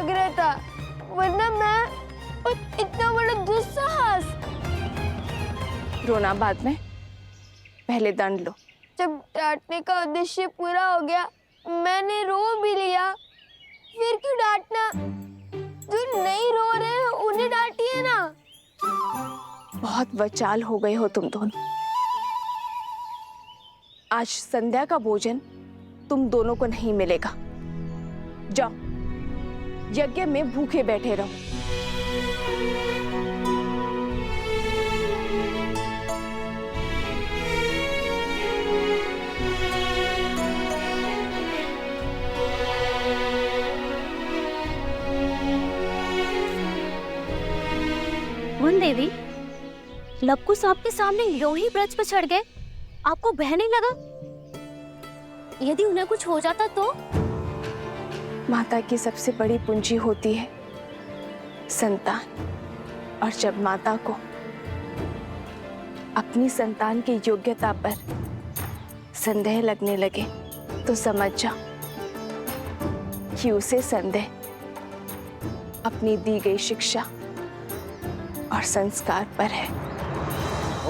लग रहा था, वरना मैं इतना बड़ा दुस्साहस। रोना बाद में, पहले दंड लो। जब डांटने का उद्देश्य पूरा हो गया, मैंने रो भी लिया, फिर क्यों डांटना? जो नहीं रो रहे उन्हें डांटिए ना। बहुत बचाल हो गए हो तुम दोनों। आज संध्या का भोजन तुम दोनों को नहीं मिलेगा। जाओ, यज्ञ में भूखे बैठे रहो। वन देवी, लवकुश आपके सामने यूं ही ब्रज पर चढ़ गए, आपको भय नहीं लगा? यदि उन्हें कुछ हो जाता तो? माता की सबसे बड़ी पूंजी होती है संतान, और जब माता को अपनी संतान की योग्यता पर संदेह लगने लगे तो समझ जाओ कि उसे संदेह अपनी दी गई शिक्षा और संस्कार पर है।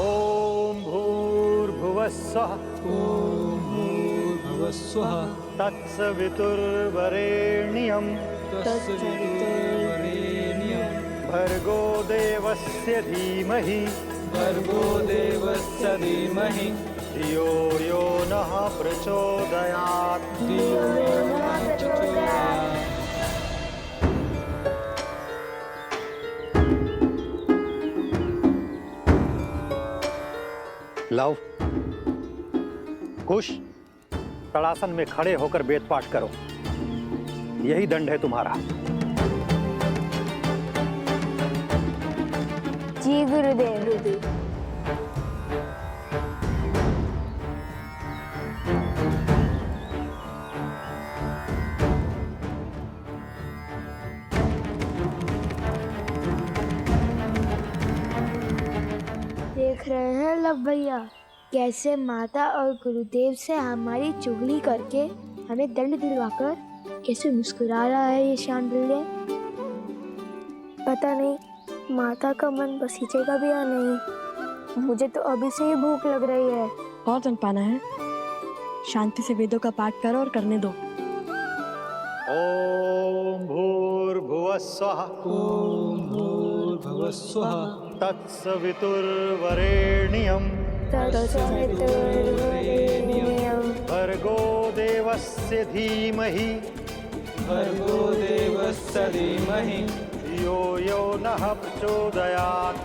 ओम भूर्भुवः स्वः। ओम भूर्भुवः स्वः। तत्सवितुर्वरेण्यं भर्गो देवस्य धीमहि धियो यो नः प्रचोदयात्। लव, कुश, तड़ासन में खड़े होकर वेद पाठ करो। यही दंड है तुम्हारा। जी गुरुदेव। देख रहे हैं लव भैया, कैसे माता और गुरुदेव से हमारी चुगली करके हमें दंड दिलवाकर कैसे मुस्कुरा रहा है ये शांडिल्य। पता नहीं माता का मन बसीचेगा भी या नहीं। मुझे तो अभी से ही भूख लग रही है। और दंड पाना है? शांति से वेदों का पाठ करो और करने दो। ओम भूर्भुवः स्वः। ओम भूर्भुवः स्वः। तत्सवितुर्वरेण्यं भर्गो देवस्य धीमहि धियो यो नः प्रचोदयात्।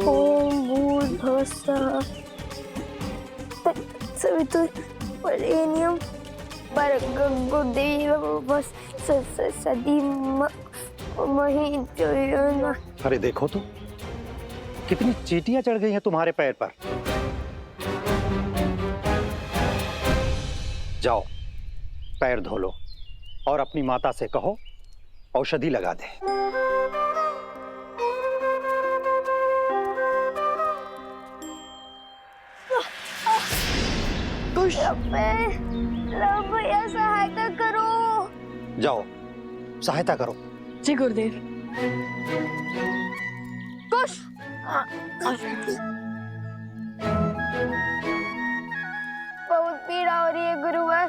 ओम भूर्भुवः स्वः तत्सवितुर्वरेण्यं भर्गो देवस्य धीमहि धियो यो नः। अरे देखो तो, कितनी चींटियां चढ़ गई हैं तुम्हारे पैर पर। जाओ, पैर धो लो और अपनी माता से कहो औषधि लगा दे। भैया सहायता करो। जाओ, सहायता करो। जी गुरुदेव। कुश, बहुत पीड़ा हो रही है गुरुवर।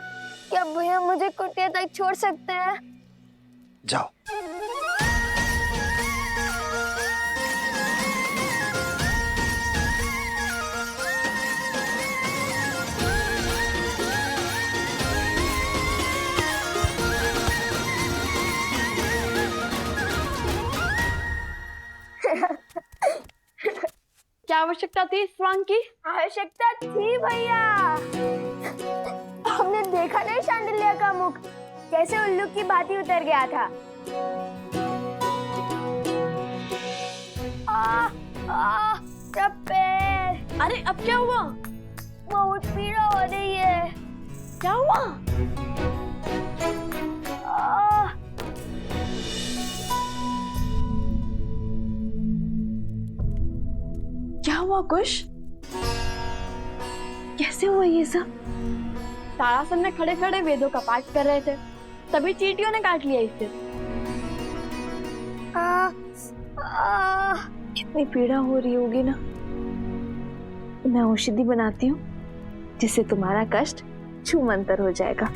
क्या भैया मुझे कुटिया तक छोड़ सकते हैं? जाओ। क्या आवश्यकता थी इस स्वांग की? आवश्यकता थी भैया। हमने देखा नहीं शांडिल्य का मुख कैसे उल्लू की भांति उतर गया था। पैर। अरे अब क्या हुआ? बहुत पीड़ा हो रही है। क्या हुआ? क्या हुआ कुश? कैसे हुआ ये सब? तारासन में खड़े खड़े वेदों का पाठ कर रहे थे, तभी चींटियों ने काट लिया इसे। कितनी पीड़ा हो रही होगी ना। मैं औषधि बनाती हूँ जिससे तुम्हारा कष्ट छूमंतर हो जाएगा।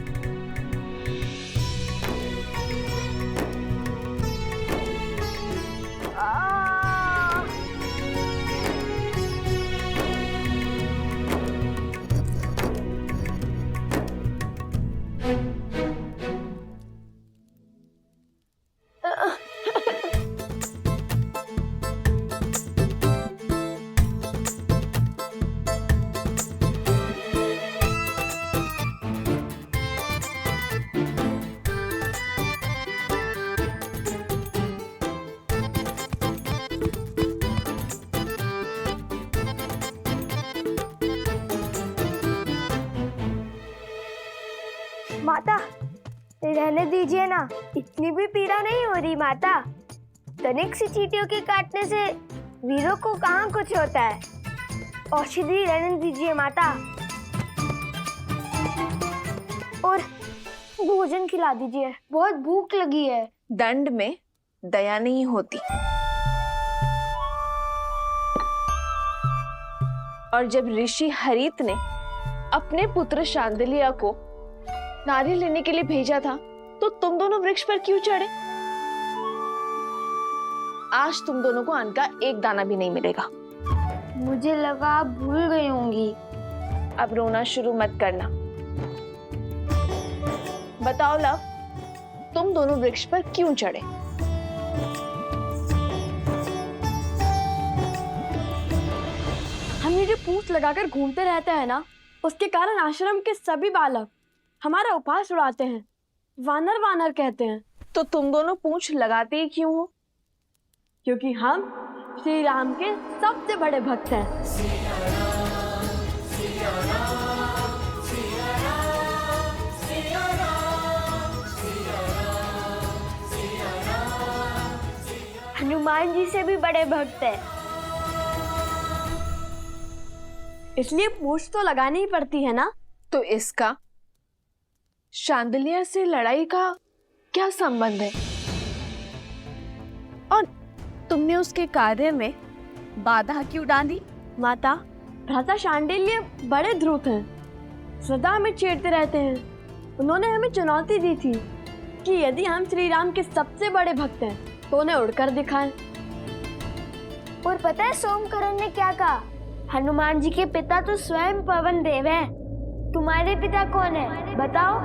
माता, रहने दीजिए ना, इतनी भी पीड़ा नहीं हो रही माता। तनिक सी चींटियों के काटने से वीरों को कहाँ कुछ होता है। औषधि रहने दीजिए माता, और भोजन खिला दीजिए, बहुत भूख लगी है। दंड में दया नहीं होती, और जब ऋषि हरित ने अपने पुत्र शांडिल्य को नारियल लेने के लिए भेजा था तो तुम दोनों वृक्ष पर क्यों चढ़े? आज तुम दोनों को अन्न का एक दाना भी नहीं मिलेगा। मुझे लगा आप भूल गई होंगी। अब रोना शुरू मत करना। बताओ लव, तुम दोनों वृक्ष पर क्यों चढ़े? हम ये जो पूंछ लगाकर घूमते रहते हैं ना, उसके कारण आश्रम के सभी बालक हमारा उपहास उड़ाते हैं, वानर वानर कहते हैं। तो तुम दोनों पूंछ लगाते ही क्यों हो? क्योंकि हम श्री राम के सबसे बड़े भक्त हैं। हनुमान जी से भी बड़े भक्त हैं। इसलिए पूंछ तो लगानी ही पड़ती है ना। तो इसका शांडिल्य से लड़ाई का क्या संबंध है? और तुमने उसके कार्य में बाधा क्यों डाली? माता, भ्राता शांडिल्य बड़े ध्रुत हैं, सदा हमें छेड़ते रहते हैं। उन्होंने हमें चुनौती दी थी कि यदि हम श्री राम के सबसे बड़े भक्त हैं तो उन्हें उड़कर दिखाएं। और पता है सोमकरण ने क्या कहा? हनुमान जी के पिता तो स्वयं पवन देव हैं। तुम्हारे पिता कौन है बताओ?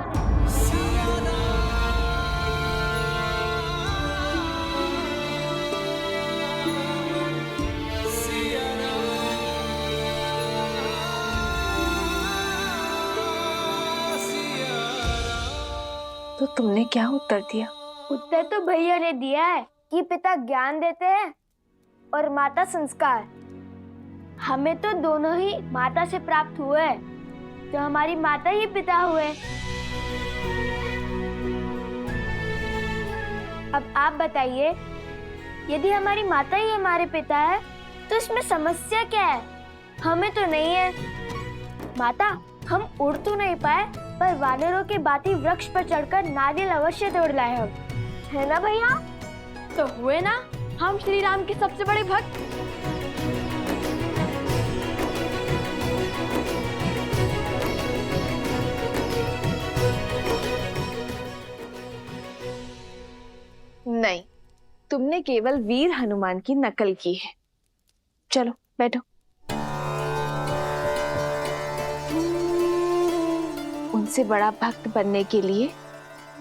तो तुमने क्या उत्तर दिया? उत्तर तो भैया ने दिया है कि पिता ज्ञान देते हैं और माता संस्कार। हमें तो दोनों ही माता से प्राप्त हुए, तो हमारी माता ही पिता हुए। अब आप बताइए, यदि हमारी माता ही हमारे पिता है तो इसमें समस्या क्या है? हमें तो नहीं है। माता, हम उड़ तो नहीं पाए, पर वानरों के बाती वृक्ष पर चढ़कर नारियल अवश्य तोड़ लाए हम, है ना भैया? तो हुए ना हम श्री राम के सबसे बड़े भक्त। नहीं, तुमने केवल वीर हनुमान की नकल की है। चलो बैठो। उनसे बड़ा भक्त बनने के लिए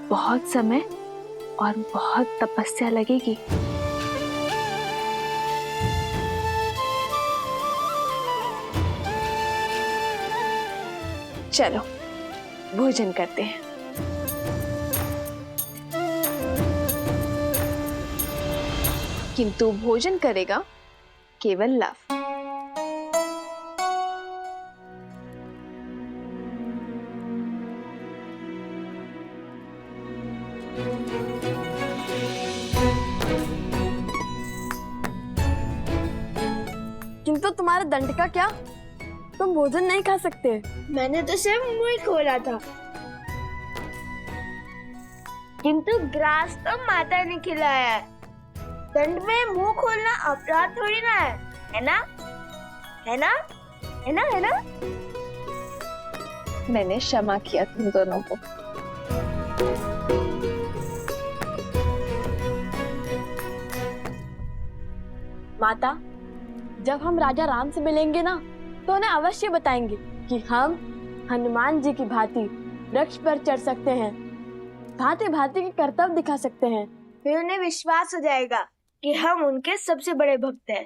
बहुत समय और बहुत तपस्या लगेगी। चलो भोजन करते हैं। किंतु भोजन करेगा केवल लव। किंतु तुम्हारे दंड का क्या? तुम भोजन नहीं खा सकते। मैंने तो सिर्फ मुंह खोला था, किंतु ग्रास तो माता ने खिलाया है। दंड में मुंह खोलना अपराध थोड़ी ना है ना? है ना? है ना? है ना? मैंने क्षमा किया तुम दोनों को। माता, जब हम राजा राम से मिलेंगे ना, तो उन्हें अवश्य बताएंगे कि हम हनुमान जी की भांति वृक्ष पर चढ़ सकते हैं, भांति भांति के कर्तव्य दिखा सकते हैं। फिर उन्हें विश्वास हो जाएगा कि हम उनके सबसे बड़े भक्त हैं।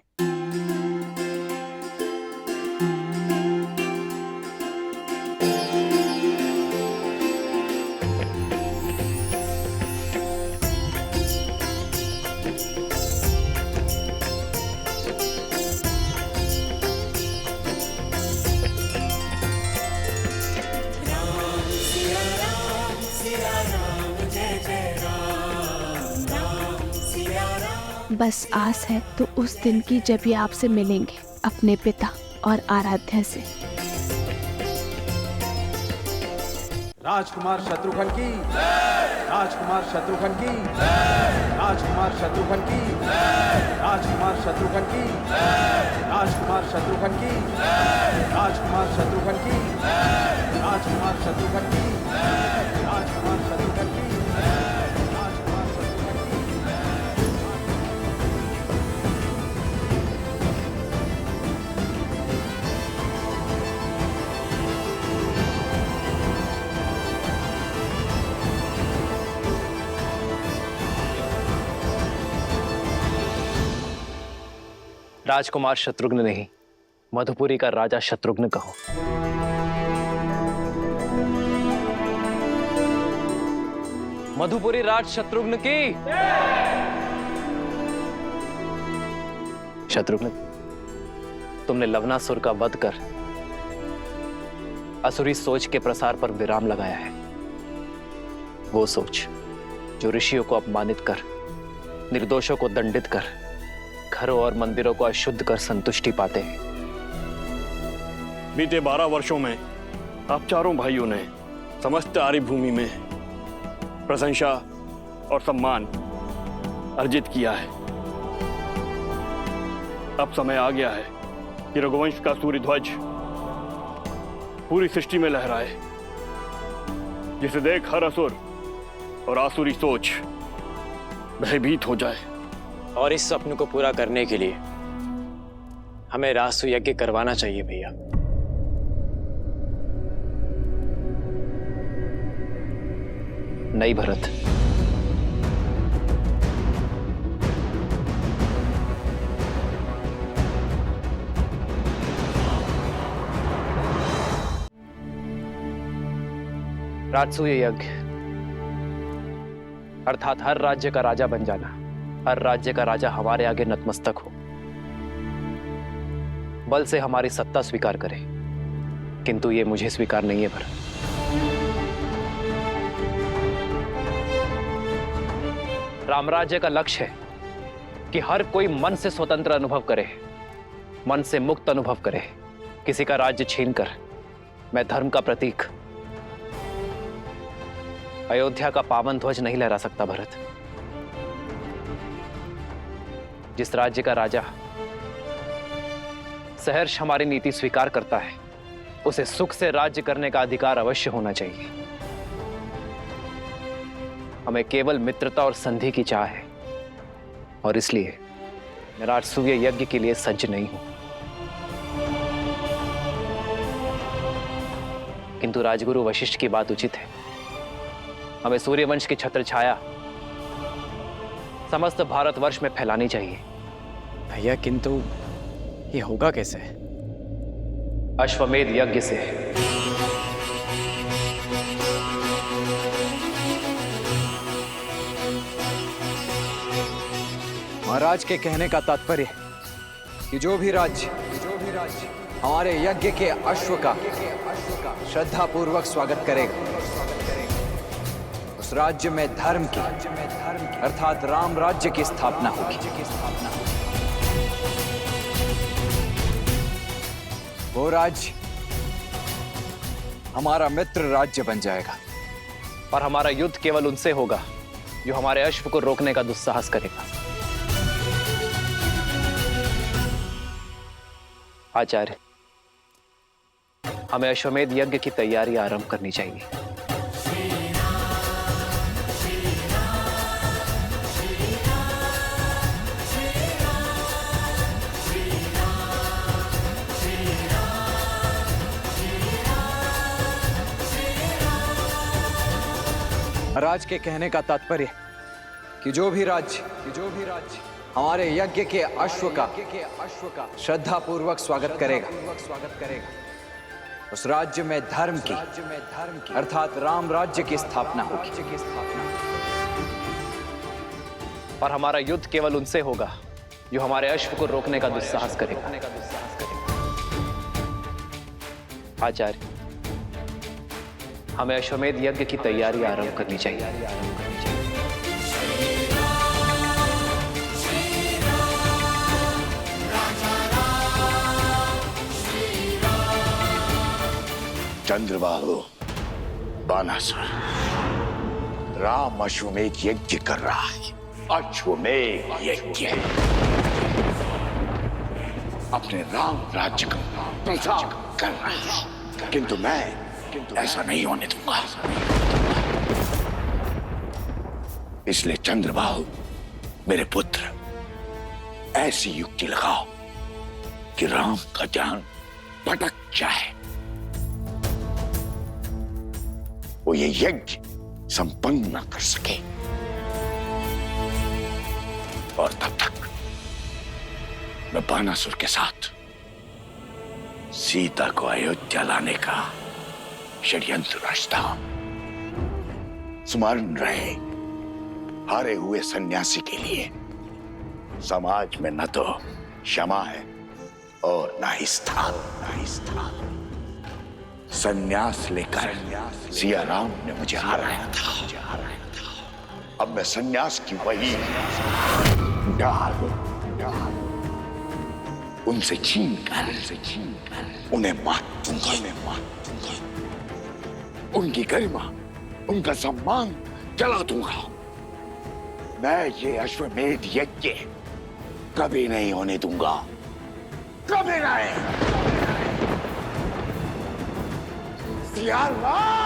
बस आस है तो उस दिन की जब ये आपसे मिलेंगे अपने पिता और आराध्या से। राजकुमार शत्रुघ्न की, राजकुमार शत्रुघ्न की, राजकुमार शत्रुघ्न की, राजकुमार शत्रुघ्न की, राजकुमार शत्रुघ्न की, राजकुमार शत्रुघ्न की, राजकुमार शत्रुघ्न की, राजकुमार शत्रुघ्न की, राजकुमार शत्रुघ्न की। राजकुमार शत्रुघ्न नहीं, मधुपुरी का राजा शत्रुघ्न कहो। मधुपुरी राज शत्रुघ्न की। शत्रुघ्न, तुमने लवणासुर का वध कर असुरी सोच के प्रसार पर विराम लगाया है। वो सोच जो ऋषियों को अपमानित कर, निर्दोषों को दंडित कर, घरों और मंदिरों को अशुद्ध कर संतुष्टि पाते हैं। बीते 12 वर्षों में आप चारों भाइयों ने समस्त आर्य भूमि में प्रशंसा और सम्मान अर्जित किया है। अब समय आ गया है कि रघुवंश का सूर्य ध्वज पूरी सृष्टि में लहराए, जिसे देख हर असुर और आसुरी सोच भयभीत हो जाए। और इस स्वप्न को पूरा करने के लिए हमें रासु यज्ञ करवाना चाहिए भैया। नहीं भरत, राजसूय यज्ञ अर्थात हर राज्य का राजा बन जाना, हर राज्य का राजा हमारे आगे नतमस्तक हो, बल से हमारी सत्ता स्वीकार करे, किंतु ये मुझे स्वीकार नहीं है भरत। रामराज्य का लक्ष्य है कि हर कोई मन से स्वतंत्र अनुभव करे, मन से मुक्त अनुभव करे। किसी का राज्य छीनकर मैं धर्म का प्रतीक अयोध्या का पावन ध्वज नहीं लहरा सकता भरत। जिस राज्य का राजा सहर्ष हमारी नीति स्वीकार करता है, उसे सुख से राज्य करने का अधिकार अवश्य होना चाहिए। हमें केवल मित्रता और संधि की चाह है, और इसलिए मैं राजसूय यज्ञ के लिए सज्ज नहीं हूं। किंतु राजगुरु वशिष्ठ की बात उचित है। हमें सूर्यवंश की छत्र छाया समस्त भारतवर्ष में फैलानी चाहिए। भैया, किंतु ये होगा कैसे? अश्वमेध यज्ञ से। महाराज के कहने का तात्पर्य कि जो भी राज्य हमारे यज्ञ के अश्व का श्रद्धा पूर्वक स्वागत करेगा, उस राज्य में धर्म की अर्थात राम राज्य की स्थापना होगी। वो राज्य हमारा मित्र राज्य बन जाएगा। और हमारा युद्ध केवल उनसे होगा जो हमारे अश्व को रोकने का दुस्साहस करेगा। आचार्य, हमें अश्वमेध यज्ञ की तैयारी आरंभ करनी चाहिए। राज के कहने का तात्पर्य कि जो भी राज्य हमारे यज्ञ के अश्व का श्रद्धा पूर्वक स्वागत करेगा, उस राज्य में धर्म की अर्थात राम राज्य की स्थापना होगी। और हमारा युद्ध केवल उनसे होगा जो हमारे अश्व को रोकने का दुस्साहस करेगा। आचार्य, हमें अश्वमेध यज्ञ की तैयारी आरंभ करनी चाहिए। चंद्रबाहु, बानासुर, राम अश्वमेध यज्ञ कर रहा है। अश्वमेध यज्ञ अपने राम राज्य का प्रचार कर रहा है, किंतु मैं ऐसा नहीं होने दूंगा। इसलिए चंद्रबाहु, मेरे पुत्र, ऐसी युक्ति लगाओ कि राम का ध्यान भटक जाए, वो ये यज्ञ संपन्न न कर सके। और तब तक मैं बानासुर के साथ सीता को अयोध्या लाने का षड्यंत्र रचता हूं। स्मरण रहे, हारे हुए सन्यासी के लिए समाज में न तो क्षमा है और न ही स्थान। सन्यास लेकर सिया राम ने मुझे हराया था। अब मैं सन्यास की वही डाल उनसे छीन कर उन्हें मार दूंगा। उनकी गरिमा, उनका सम्मान जला दूंगा। मैं ये अश्वमेध यज्ञ कभी नहीं होने दूंगा, कभी नहीं। सिया राम!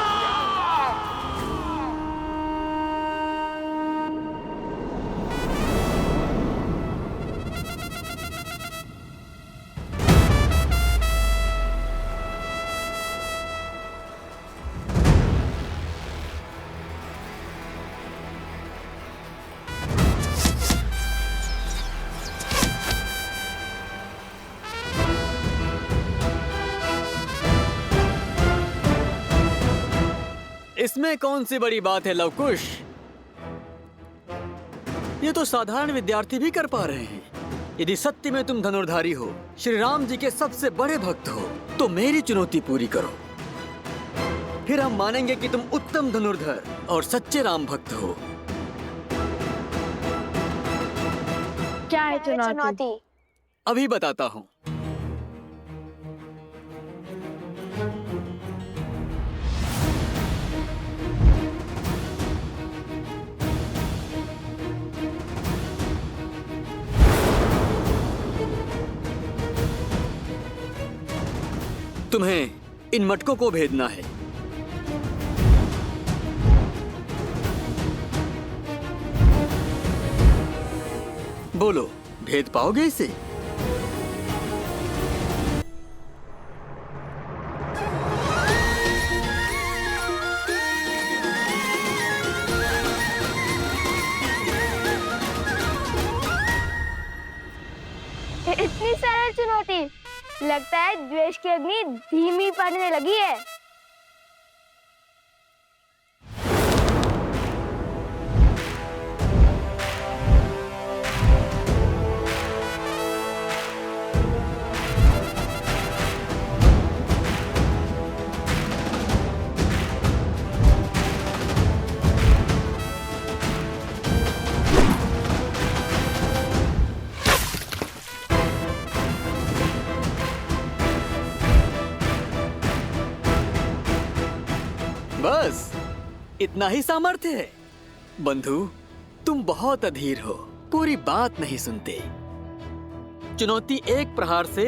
इसमें कौन सी बड़ी बात है लवकुश? ये तो साधारण विद्यार्थी भी कर पा रहे हैं। यदि सत्य में तुम धनुर्धारी हो, श्री राम जी के सबसे बड़े भक्त हो, तो मेरी चुनौती पूरी करो। फिर हम मानेंगे कि तुम उत्तम धनुर्धर और सच्चे राम भक्त हो। क्या है चुनौती? अभी बताता हूँ। तुम्हें इन मटकों को भेदना है। बोलो, भेद पाओगे इसे? इतनी सरल चुनौती, लगता है द्वेष की अग्नि धीमी पड़ने लगी है। बस इतना ही सामर्थ्य है। बंधु, तुम बहुत अधीर हो, पूरी बात नहीं सुनते। चुनौती एक प्रहार से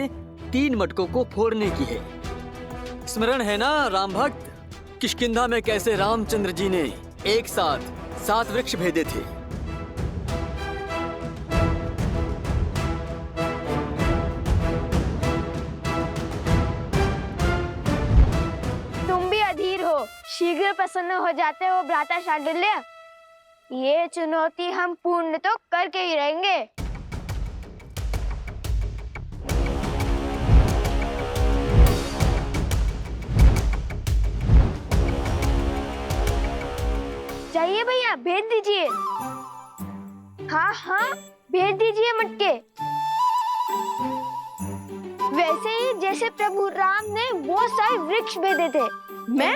3 मटकों को फोड़ने की है। स्मरण है ना राम भक्त, किष्किंधा में कैसे रामचंद्र जी ने एक साथ 7 वृक्ष भेदे थे। तुम भी अधीर हो, शीघ्र प्रसन्न हो जाते हो भ्राता शांडिल्य। ये चुनौती हम पूर्ण तो करके ही रहेंगे। चाहिए भैया, भेज दीजिए। हाँ हाँ, भेज दीजिए मटके। वैसे ही जैसे प्रभु राम ने वो सारे वृक्ष भेदे थे। मैं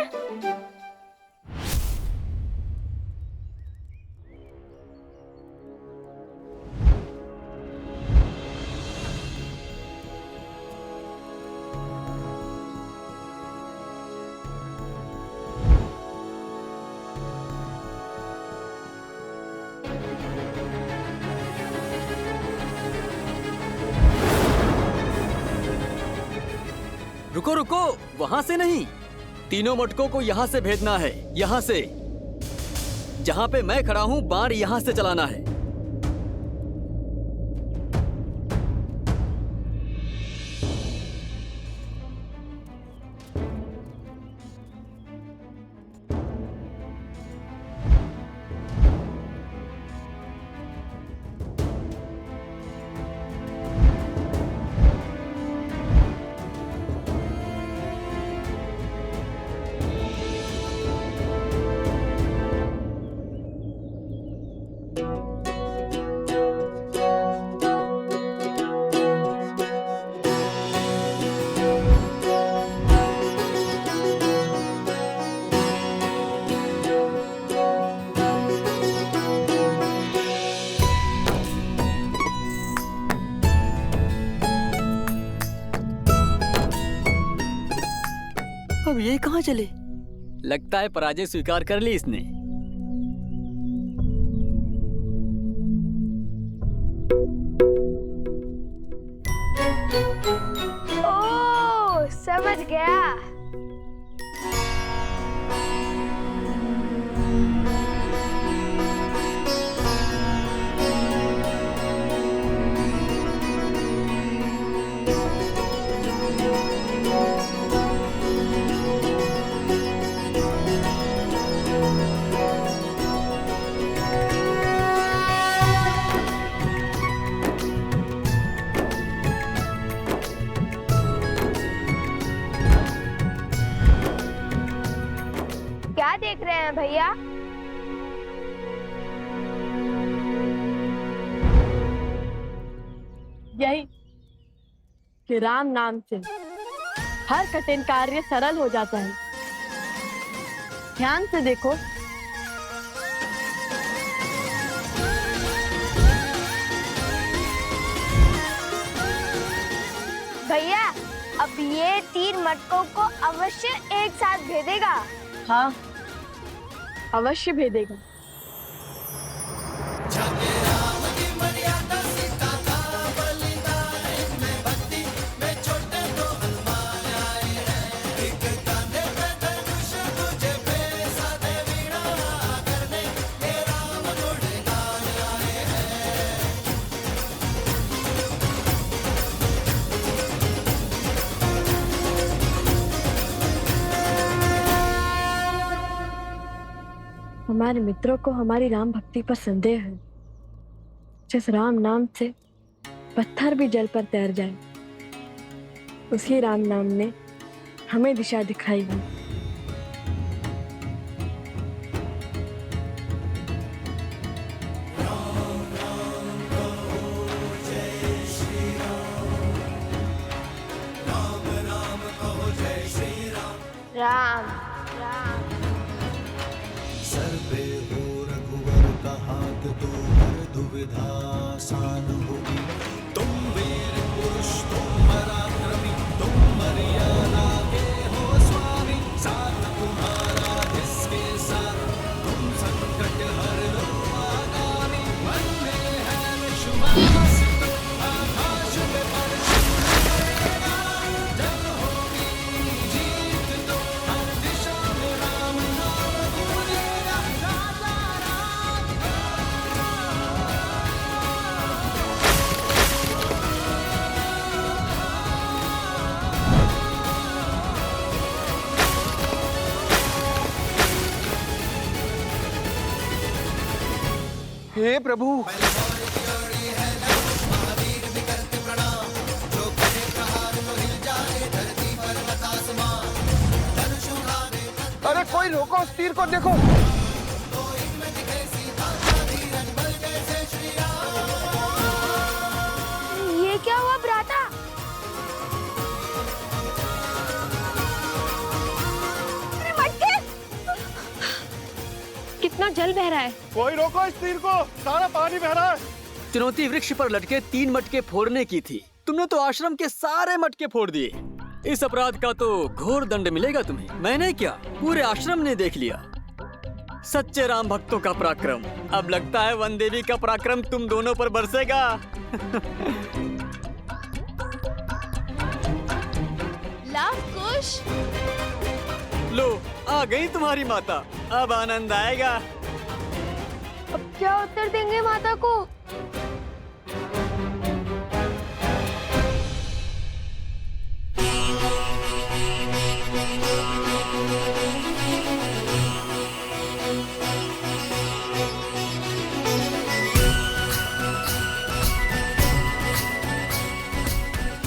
रुको रुको, वहां से नहीं, तीनों मटकों को यहाँ से भेजना है। यहाँ से, जहाँ पे मैं खड़ा हूँ, बाण यहाँ से चलाना है। अब ये कहाँ चले? लगता है पराजय स्वीकार कर ली इसने। ओह, समझ गया। क्या देख रहे हैं भैया? यही कि राम नाम से हर कठिन कार्य सरल हो जाता है। ध्यान से देखो। भैया, अब ये 3 मटकों को अवश्य एक साथ भेदेगा। हाँ, अवश्य भेदेगा। हमारे मित्रों को हमारी राम भक्ति पर संदेह है। जिस राम नाम से पत्थर भी जल पर तैर जाए, उसी राम नाम ने हमें दिशा दिखाई है। राम राम। सर पे हो रघुवर का हाथ, तो हर दुविधा आसान होगी। तुम वीर पुरुष, तुम पराक्रमी, तुम मर्यादा के हो स्वामी, साथ तुम्हारा इस हे प्रभु। अरे कोई रोको, उस तीर को देखो। ये क्या हुआ भ्राता? अरे मटके! कितना जल बह रहा है। कोई रोको इस तीर को, सारा पानी बह रहा है। चुनौती वृक्ष पर लटके 3 मटके फोड़ने की थी, तुमने तो आश्रम के सारे मटके फोड़ दिए। इस अपराध का तो घोर दंड मिलेगा तुम्हें। मैंने क्या, पूरे आश्रम ने देख लिया। सच्चे राम भक्तों का पराक्रम। अब लगता है वन देवी का पराक्रम तुम दोनों पर बरसेगा। लवकुश, लो, आ गई तुम्हारी माता। अब आनंद आएगा। अब क्या उत्तर देंगे माता को?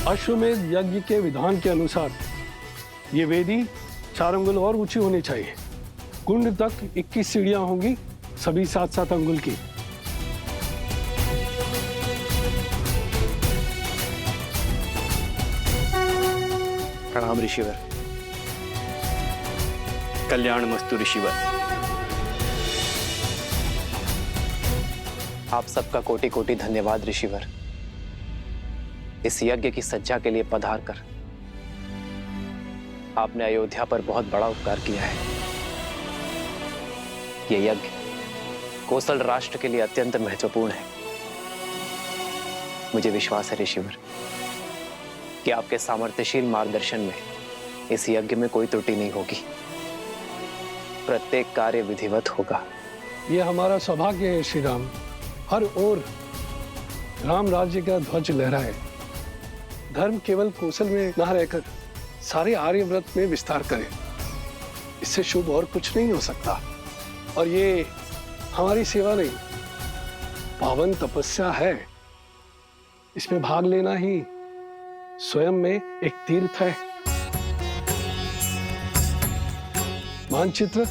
अश्वमेध यज्ञ के विधान के अनुसार ये वेदी 4 अंगुल और ऊंची होनी चाहिए। कुंड तक 21 सीढ़ियां होंगी, सभी 7-7 अंगुल की। प्रणाम ऋषिवर। कल्याण मस्तु ऋषिवर। आप सबका कोटि कोटि धन्यवाद ऋषिवर। इस यज्ञ की सज्जा के लिए पधार कर आपने अयोध्या पर बहुत बड़ा उपकार किया है। यह यज्ञ कोसल राष्ट्र के लिए अत्यंत महत्वपूर्ण है। मुझे विश्वास है ऋषिवर कि आपके सामर्थ्यशील मार्गदर्शन में इस यज्ञ में कोई त्रुटि नहीं होगी, प्रत्येक कार्य विधिवत होगा। ये हमारा सौभाग्य है श्री राम। हर ओर राम राज्य का ध्वज लहराए। धर्म केवल कौशल में न रहकर सारे आर्यव्रत में विस्तार करे। इससे शुभ और कुछ नहीं हो सकता। और ये हमारी सेवा नहीं, पावन तपस्या है। इसमें भाग लेना ही स्वयं में एक तीर्थ है। मानचित्र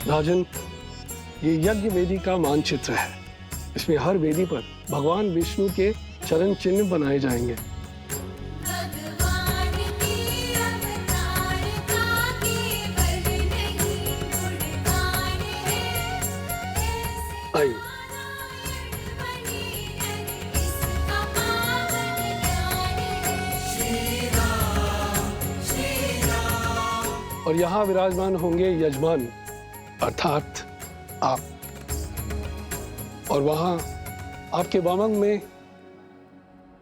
राजन, ये यज्ञ वेदी का मानचित्र है। इसमें हर वेदी पर भगवान विष्णु के चरण चिन्ह बनाए जाएंगे। आइए। और यहाँ विराजमान होंगे यजमान अर्थात आप, और वहां आपके वामंग में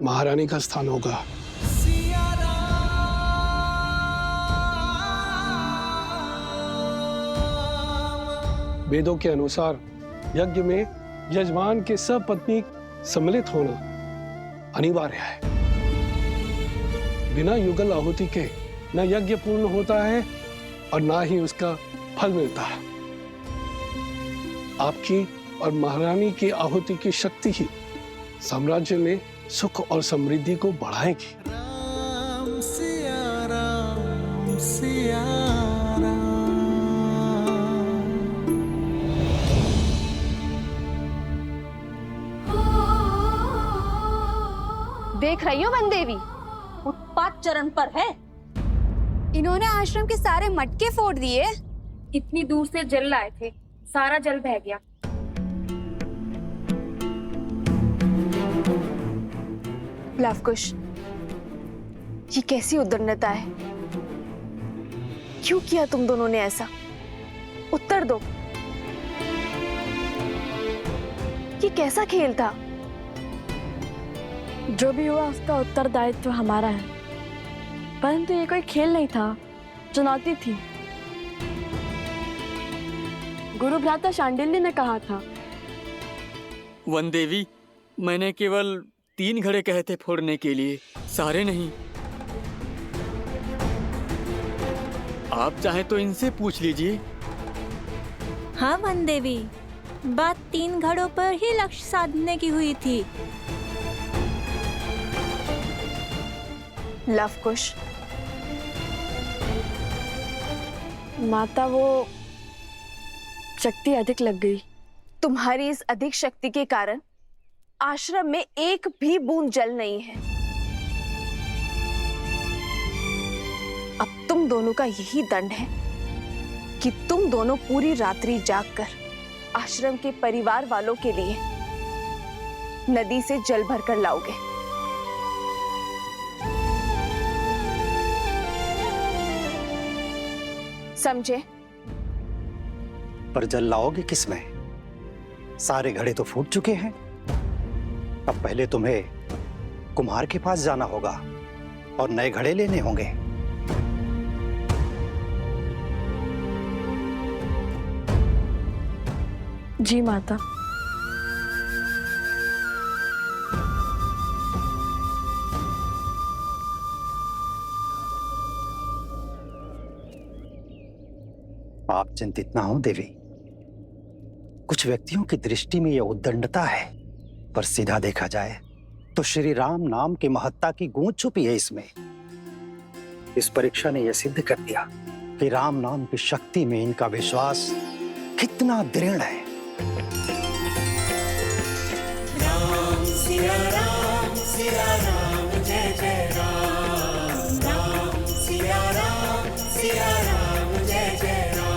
महारानी का स्थान होगा। वेदों के अनुसार यज्ञ में यजमान के सपत्नी सम्मिलित होना अनिवार्य है। बिना युगल आहुति के न यज्ञ पूर्ण होता है और ना ही उसका फल मिलता है। आपकी और महारानी की आहुति की शक्ति ही साम्राज्य में सुख और समृद्धि को बढ़ाएगी। राम सिया राम सिया राम। देख रही हो वन देवी, उत्पात चरण पर है। इन्होंने आश्रम के सारे मटके फोड़ दिए। इतनी दूर से जल लाए थे, सारा जल बह गया। लवकुश, ये कैसी उद्दंडता है? क्यों किया तुम दोनों ने ऐसा? उत्तर दो। ये कैसा खेल था? जो भी हुआ उसका उत्तरदायित्व हमारा है, परंतु ये कोई खेल नहीं था, चुनौती थी। गुरु भ्राता शांडिल्य ने कहा था। वन देवी, मैंने केवल 3 घड़े कहे थे फोड़ने के लिए, सारे नहीं। आप चाहे तो इनसे पूछ लीजिए। हाँ वन देवी, बात 3 घड़ों पर ही लक्ष्य साधने की हुई थी। लवकुश, माता वो शक्ति अधिक लग गई। तुम्हारी इस अधिक शक्ति के कारण आश्रम में एक भी बूंद जल नहीं है। अब तुम दोनों का यही दंड है कि तुम दोनों पूरी रात्रि जागकर आश्रम के परिवार वालों के लिए नदी से जल भरकर लाओगे। समझे? पर जल लाओगे किसमें? सारे घड़े तो फूट चुके हैं। अब पहले तुम्हें कुम्हार के पास जाना होगा और नए घड़े लेने होंगे। जी माता। आप चिंतित ना हो देवी। कुछ व्यक्तियों की दृष्टि में यह उद्दंडता है, पर सीधा देखा जाए तो श्री राम नाम की महत्ता की गूंज छुपी है इसमें। इस परीक्षा ने यह सिद्ध कर दिया कि राम नाम की शक्ति में इनका विश्वास कितना दृढ़ है। राम सिया राम जय जय राम। राम सिया राम जय जय राम।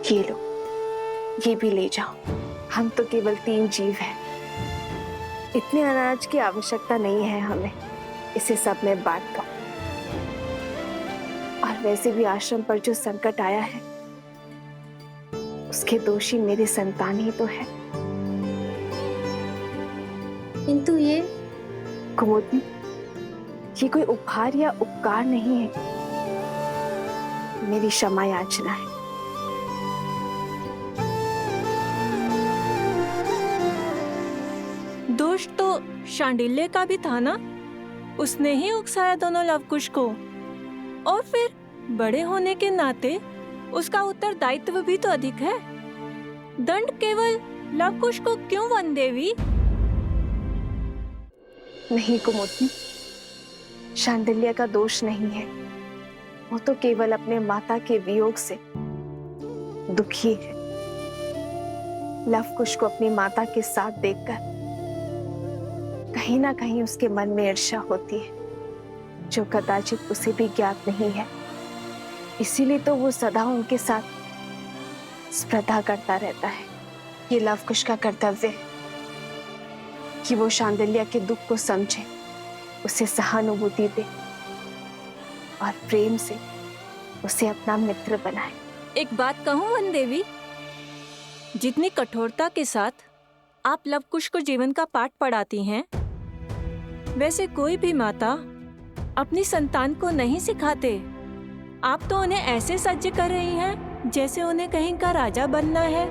ये लो, ये भी ले जाओ। हम तो केवल 3 जीव हैं। इतने अनाज की आवश्यकता नहीं है हमें, इसे सब में बांट दो। और वैसे भी आश्रम पर जो संकट आया है उसके दोषी मेरी संतान ही तो है। किंतु ये कुमुदनी, ये कोई उपहार या उपकार नहीं है, मेरी क्षमा याचना है। दोष तो शांडिल्य का भी था ना, उसने ही उकसाया दोनों लवकुश को, और फिर बड़े होने के नाते उसका उत्तरदायित्व भी तो अधिक है। दंड केवल लवकुश को क्यों वन देवी? नहीं कुमुदनी, शांडिल्य का दोष नहीं है। वो तो केवल अपने माता के वियोग से दुखी है। लवकुश को अपनी माता के साथ देखकर कहीं ना कहीं उसके मन में ईर्ष्या होती है, जो कदाचित उसे भी ज्ञात नहीं है। इसीलिए तो वो सदा उनके साथ स्पर्धा करता रहता है। ये लवकुश का कर्तव्य है कि वो शांडिल्य के दुख को समझे, उसे सहानुभूति दे और प्रेम से उसे अपना मित्र बनाए। एक बात कहूं वन देवी, जितनी कठोरता के साथ आप लवकुश को जीवन का पाठ पढ़ाती हैं, वैसे कोई भी माता अपनी संतान को नहीं सिखाते। आप तो उन्हें ऐसे सज्ज कर रही हैं जैसे उन्हें कहीं का राजा बनना है।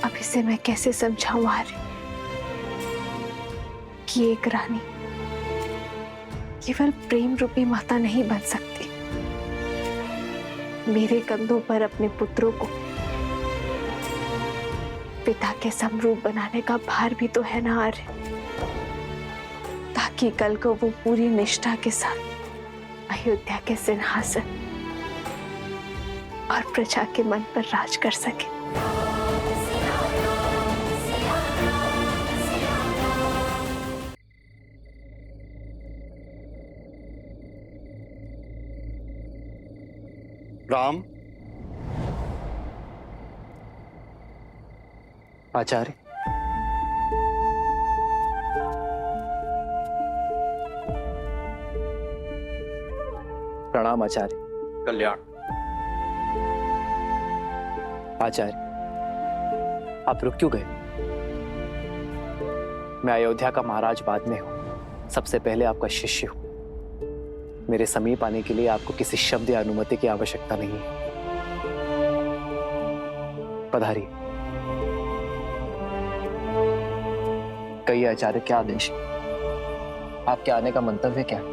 अब इसे मैं कैसे समझाऊं आर्य कि एक रानी केवल प्रेम रूपी माता नहीं बन सकती। मेरे कंधों पर अपने पुत्रों को पिता के समरूप बनाने का भार भी तो है ना आर्य, ताकि कल को वो पूरी निष्ठा के साथ अयोध्या के सिंहासन और प्रजा के मन पर राज कर सके। राम, आचार्य, प्रणाम आचार्य। कल्याण। आचार्य, आप रुक क्यों गए? मैं अयोध्या का महाराज बाद में हूं, सबसे पहले आपका शिष्य हूं। मेरे समीप आने के लिए आपको किसी शब्द या अनुमति की आवश्यकता नहीं है। पधारिए। कई आचार्य, क्या आदेश? आपके आने का मंतव्य क्या है?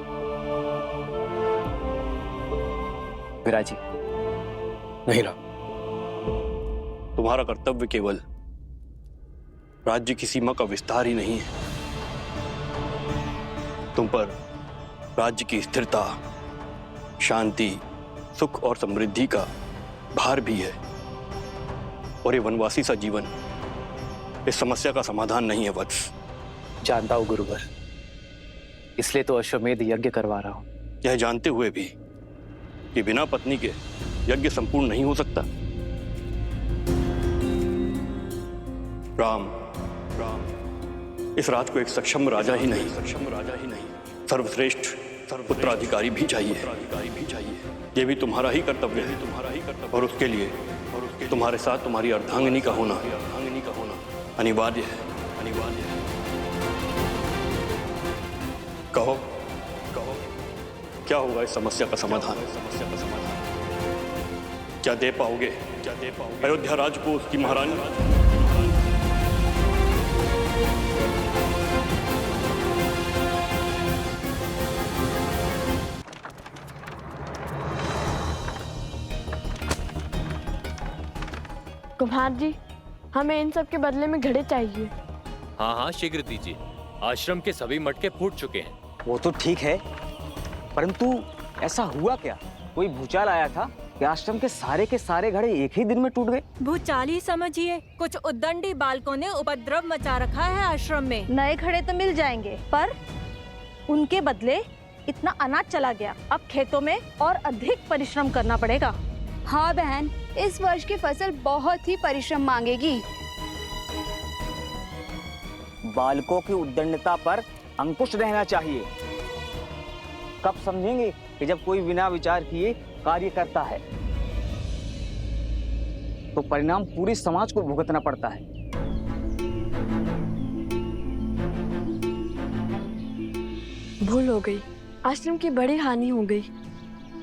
विराजी। नहीं राम, तुम्हारा कर्तव्य केवल राज्य की सीमा का विस्तार ही नहीं है, तुम पर राज्य की स्थिरता, शांति, सुख और समृद्धि का भार भी है। और ये वनवासी सा जीवन इस समस्या का समाधान नहीं है वत्स। जानता हूं गुरुवर, इसलिए तो अश्वमेध यज्ञ करवा रहा हूं। यह जानते हुए भी कि बिना पत्नी के यज्ञ संपूर्ण नहीं हो सकता। राम, इस राज को एक सक्षम राजा ही नहीं, सर्वश्रेष्ठ पुत्राधिकारी भी चाहिए। ये भी तुम्हारा ही कर्तव्य है। और उसके लिए तुम्हारे साथ तुम्हारी अर्धांगिनी का होना अनिवार्य है। कहो, क्या होगा इस समस्या का समाधान? क्या दे पाओगे अयोध्या राज को उसकी महारानी? कुम्हार जी, हमें इन सब के बदले में घड़े चाहिए। हाँ हाँ, शीघ्र दीजिए। आश्रम के सभी मटके फूट चुके हैं। वो तो ठीक है, परंतु ऐसा हुआ क्या? कोई भूचाल आया था कि आश्रम के सारे घड़े एक ही दिन में टूट गए? भूचाल ही समझिए। कुछ उद्दंडी बालकों ने उपद्रव मचा रखा है आश्रम में। नए घड़े तो मिल जाएंगे, पर उनके बदले इतना अनाज चला गया। अब खेतों में और अधिक परिश्रम करना पड़ेगा। हाँ बहन, इस वर्ष की फसल बहुत ही परिश्रम मांगेगी। बालकों की उद्दंडता पर अंकुश रहना चाहिए। कब समझेंगे कि जब कोई बिना विचार किए कार्य करता है तो परिणाम पूरी समाज को भुगतना पड़ता है। भूल हो गई, आश्रम की बड़ी हानि हो गई।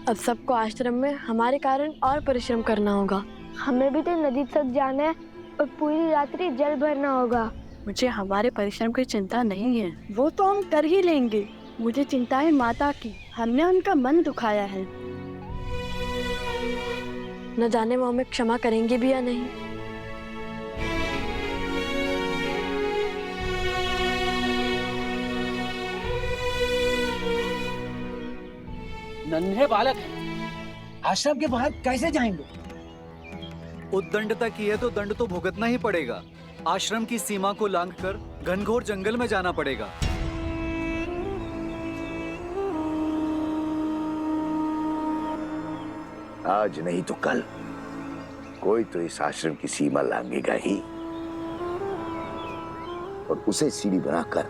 अब सबको आश्रम में हमारे कारण और परिश्रम करना होगा। हमें भी तो नदी तक जाना है और पूरी रात्रि जल भरना होगा। मुझे हमारे परिश्रम की चिंता नहीं है, वो तो हम कर ही लेंगे। मुझे चिंता है माता की, हमने उनका मन दुखाया है। न जाने वो हमें क्षमा करेंगे भी या नहीं। नन्हे बालक आश्रम के बाहर कैसे जाएंगे? उद्दंडता की है तो दंड तो भुगतना ही पड़ेगा। आश्रम की सीमा को लांघकर घनघोर जंगल में जाना पड़ेगा। आज नहीं तो कल कोई तो इस आश्रम की सीमा लांघेगा ही, और उसे सीढ़ी बनाकर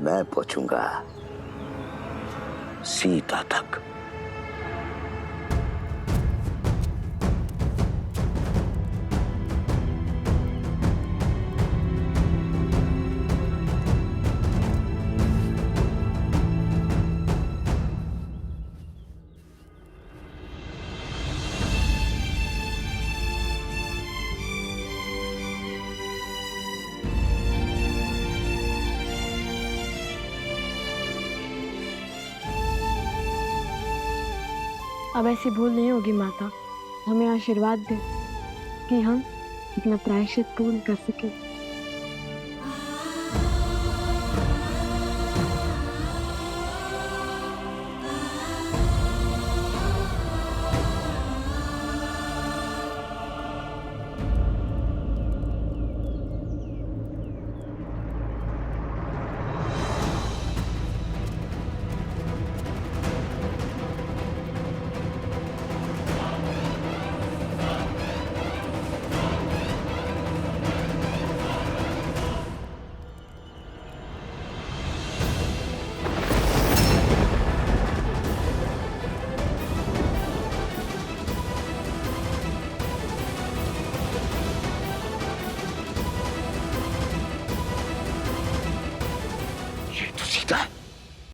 मैं पहुंचूंगा सीता तक। अब ऐसी भूल नहीं होगी माता। हमें आशीर्वाद दे कि हम अपना प्रायश्चित पूर्ण कर सके। दिखता है।